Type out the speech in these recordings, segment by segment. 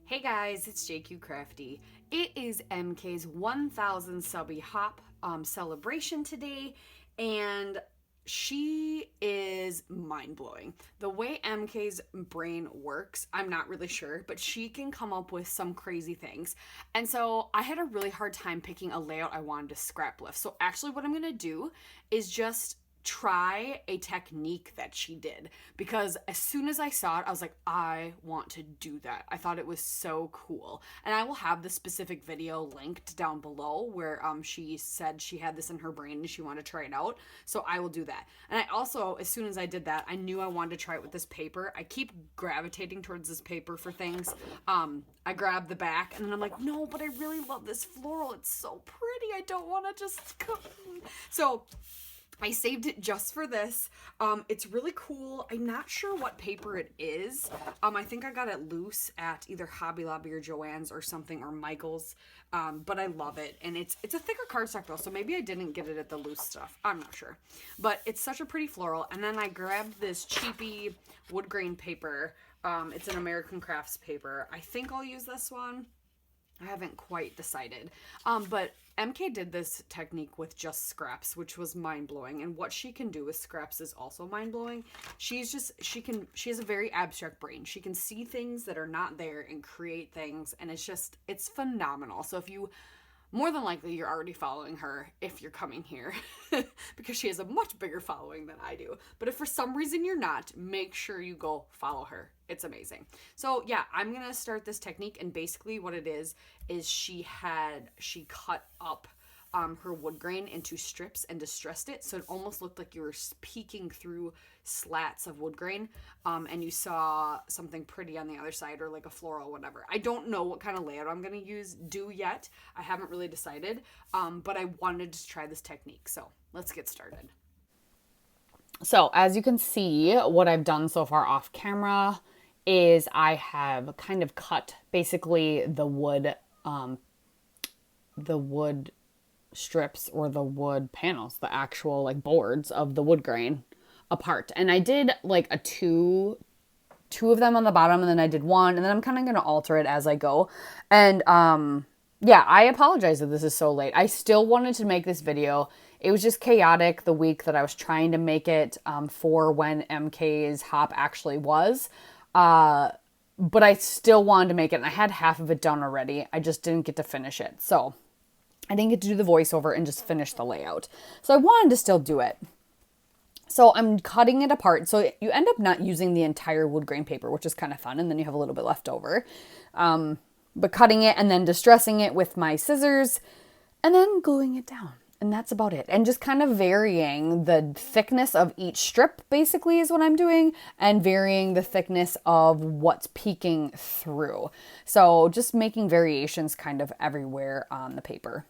Hey guys, it's JQ Crafty. It is MK's 1000 subby hop celebration today, and she is mind blowing. The way MK's brain works, I'm not really sure, but she can come up with some crazy things. And so I had a really hard time picking a layout I wanted to scrap lift. So actually, what I'm gonna do is just try a technique that she did, because as soon as I saw it, I was like, I want to do that. I thought it was so cool. And I will have the specific video linked down below where she said she had this in her brain and she wanted to try it out. So I will do that. And I also, as soon as I did that, I knew I wanted to try it with this paper. I keep gravitating towards this paper for things. I grabbed the back and then I'm like, no, but I really love this floral. It's so pretty. I don't want to just so I saved it just for this. It's really cool. I'm not sure what paper it is. I think I got it loose at either Hobby Lobby or Joann's or something, or Michael's. But I love it. And it's a thicker cardstock though, so maybe I didn't get it at the loose stuff. I'm not sure. But it's such a pretty floral. And then I grabbed this cheapy wood grain paper. It's an American Crafts paper. I think I'll use this one. I haven't quite decided. But MK did this technique with just scraps, which was mind-blowing. And what she can do with scraps is also mind-blowing. She has a very abstract brain. She can see things that are not there and create things. And it's phenomenal. So more than likely, you're already following her if you're coming here because she has a much bigger following than I do. But if for some reason you're not, make sure you go follow her. It's amazing. So yeah, I'm going to start this technique, and basically what it is she cut up her wood grain into strips and distressed it, so it almost looked like you were peeking through slats of wood grain, and you saw something pretty on the other side, or like a floral, whatever. I don't know what kind of layout I'm going to do yet. I haven't really decided, but I wanted to try this technique, so let's get started. So as you can see, what I've done so far off camera is I have kind of cut basically the wood strips, or the wood panels, the actual like boards of the wood grain apart. And I did like two of them on the bottom, and then I did one, and then I'm kind of going to alter it as I go. And yeah, I apologize that this is so late. I still wanted to make this video. It was just chaotic the week that I was trying to make it for when MK's hop actually was. But I still wanted to make it, and I had half of it done already. I just didn't get to finish it. So I didn't get to do the voiceover and just finish the layout. So I wanted to still do it. So I'm cutting it apart. So you end up not using the entire wood grain paper, which is kind of fun. And then you have a little bit left over. But cutting it and then distressing it with my scissors and then gluing it down. And that's about it. And just kind of varying the thickness of each strip, basically, is what I'm doing. And varying the thickness of what's peeking through. So just making variations kind of everywhere on the paper.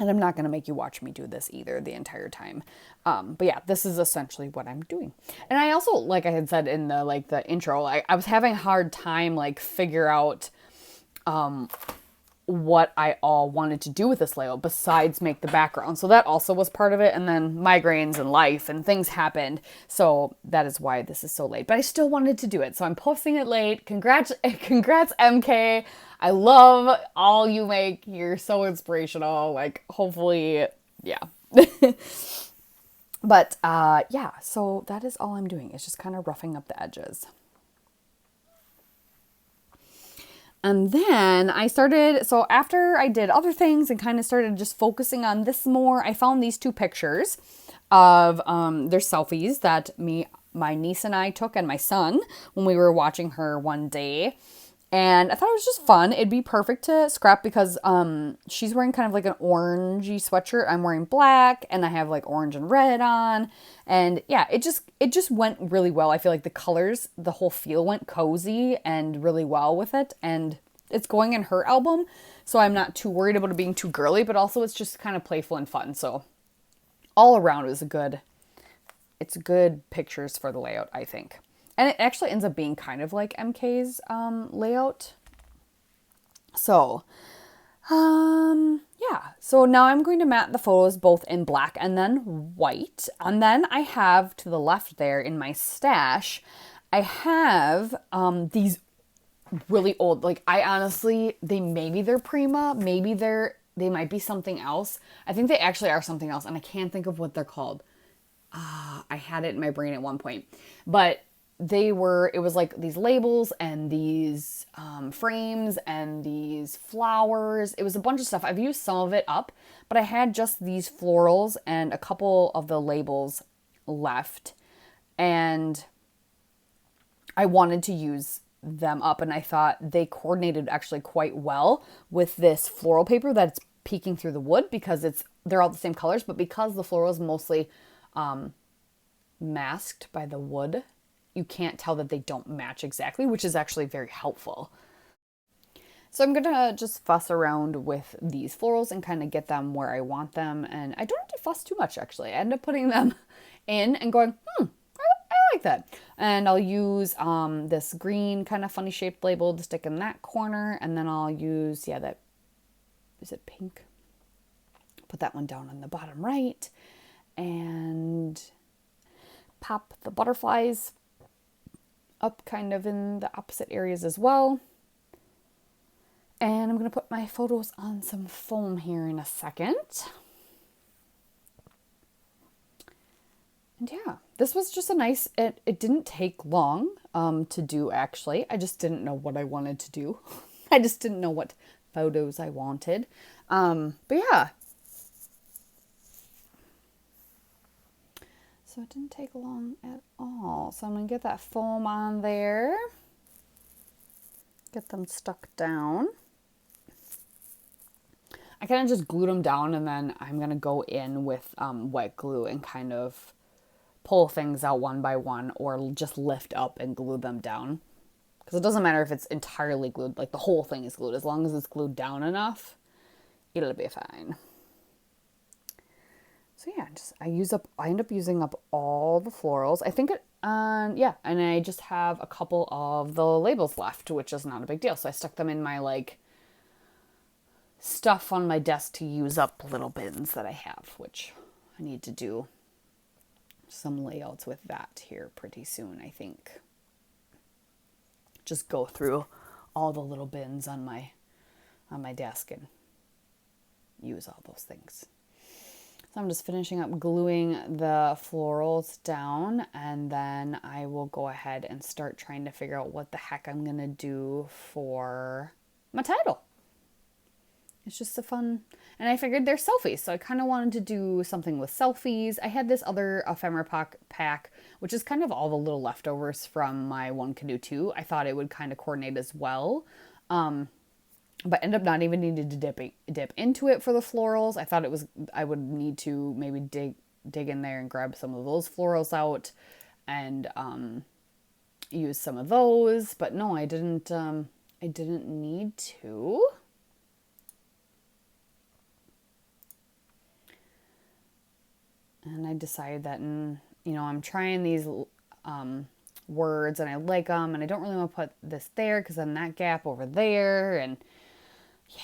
And I'm not going to make you watch me do this either the entire time. But yeah, this is essentially what I'm doing. And I also, like I had said in the intro, I was having a hard time figure out what I all wanted to do with this layout besides make the background. So that also was part of it. And then migraines and life and things happened. So that is why this is so late. But I still wanted to do it. So I'm posting it late. Congrats MK. I love all you make. You're so inspirational. Hopefully, yeah. But yeah, so that is all I'm doing. It's just kind of roughing up the edges. And then I started, so after I did other things and kind of started just focusing on this more, I found these two pictures of, their selfies that my niece and I took, and my son, when we were watching her one day. And I thought it was just fun. It'd be perfect to scrap because she's wearing kind of like an orangey sweatshirt. I'm wearing black, and I have like orange and red on. And yeah, it just went really well. I feel like the colors, the whole feel went cozy and really well with it. And it's going in her album, so I'm not too worried about it being too girly, but also it's just kind of playful and fun. So all around it's good pictures for the layout, I think. And it actually ends up being kind of like MK's layout. So, yeah. So now I'm going to mat the photos both in black and then white. And then I have to the left there in my stash, I have these really old. Like, I honestly, maybe they're Prima, maybe they might be something else. I think they actually are something else, and I can't think of what they're called. I had it in my brain at one point, but it was like these labels and these frames and these flowers. It was a bunch of stuff. I've used some of it up, but I had just these florals and a couple of the labels left, and I wanted to use them up, and I thought they coordinated actually quite well with this floral paper that's peeking through the wood, because they're all the same colors, but because the floral is mostly masked by the wood, you can't tell that they don't match exactly, which is actually very helpful. So I'm gonna just fuss around with these florals and kind of get them where I want them, and I don't have to fuss too much actually. I end up putting them in and going, I like that. And I'll use this green kind of funny shaped label to stick in that corner, and then I'll use, that, is it pink? Put that one down on the bottom right, and pop the butterflies up kind of in the opposite areas as well. And I'm going to put my photos on some foam here in a second. And yeah, this was just a nice, it didn't take long to do actually. I just didn't know what I wanted to do. I just didn't know what photos I wanted. But yeah. So it didn't take long at all. So I'm going to get that foam on there. Get them stuck down. I kind of just glued them down, and then I'm going to go in with wet glue and kind of pull things out one by one, or just lift up and glue them down. Because it doesn't matter if it's entirely glued, like the whole thing is glued. As long as it's glued down enough, it'll be fine. So yeah, I end up using up all the florals. I think and I just have a couple of the labels left, which is not a big deal. So I stuck them in my like stuff on my desk to use up little bins that I have, which I need to do some layouts with that here pretty soon, I think. Just go through all the little bins on my desk and use all those things. So I'm just finishing up gluing the florals down, and then I will go ahead and start trying to figure out what the heck I'm going to do for my title. It's just a fun, and I figured they're selfies, so I kind of wanted to do something with selfies. I had this other ephemera pack, which is kind of all the little leftovers from my One Canoe 2. I thought it would kind of coordinate as well. But ended up not even needing to dip into it for the florals. I thought I would need to maybe dig in there and grab some of those florals out and use some of those. But no, I didn't need to. And I decided that, I'm trying these words and I like them, and I don't really want to put this there because then that gap over there, and yeah.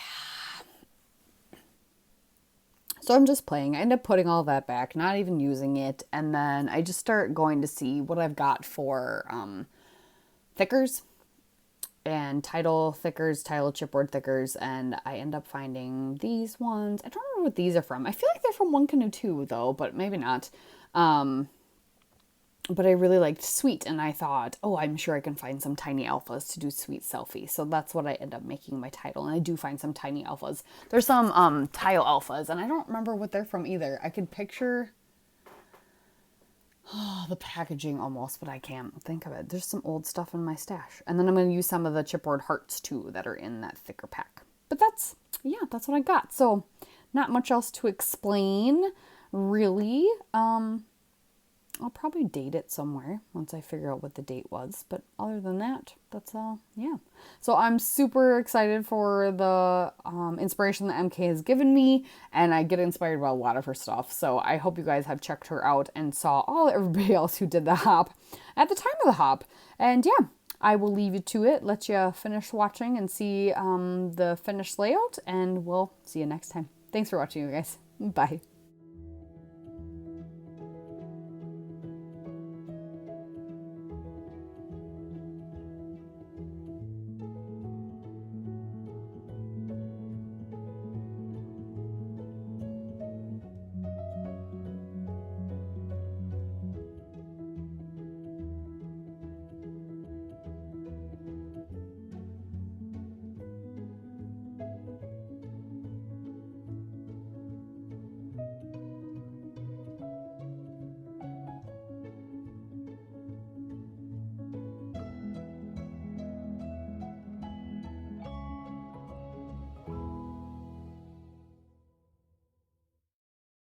So I'm just playing. I end up putting all that back, not even using it, and then I just start going to see what I've got for thickers and title chipboard thickers, and I end up finding these ones. I don't remember what these are from. I feel like they're from One Canoe 2 though, but maybe not. But I really liked Sweet, and I thought, I'm sure I can find some tiny alphas to do Sweet selfie. So that's what I end up making my title, and I do find some tiny alphas. There's some tile alphas, and I don't remember what they're from either. I could picture the packaging almost, but I can't think of it. There's some old stuff in my stash. And then I'm going to use some of the chipboard hearts too that are in that thicker pack. But that's what I got. So not much else to explain, really. I'll probably date it somewhere once I figure out what the date was. But other than that, that's all. Yeah. So I'm super excited for the inspiration that MK has given me. And I get inspired by a lot of her stuff. So I hope you guys have checked her out and saw everybody else who did the hop at the time of the hop. And yeah, I will leave you to it. Let you finish watching and see the finished layout. And we'll see you next time. Thanks for watching, you guys. Bye.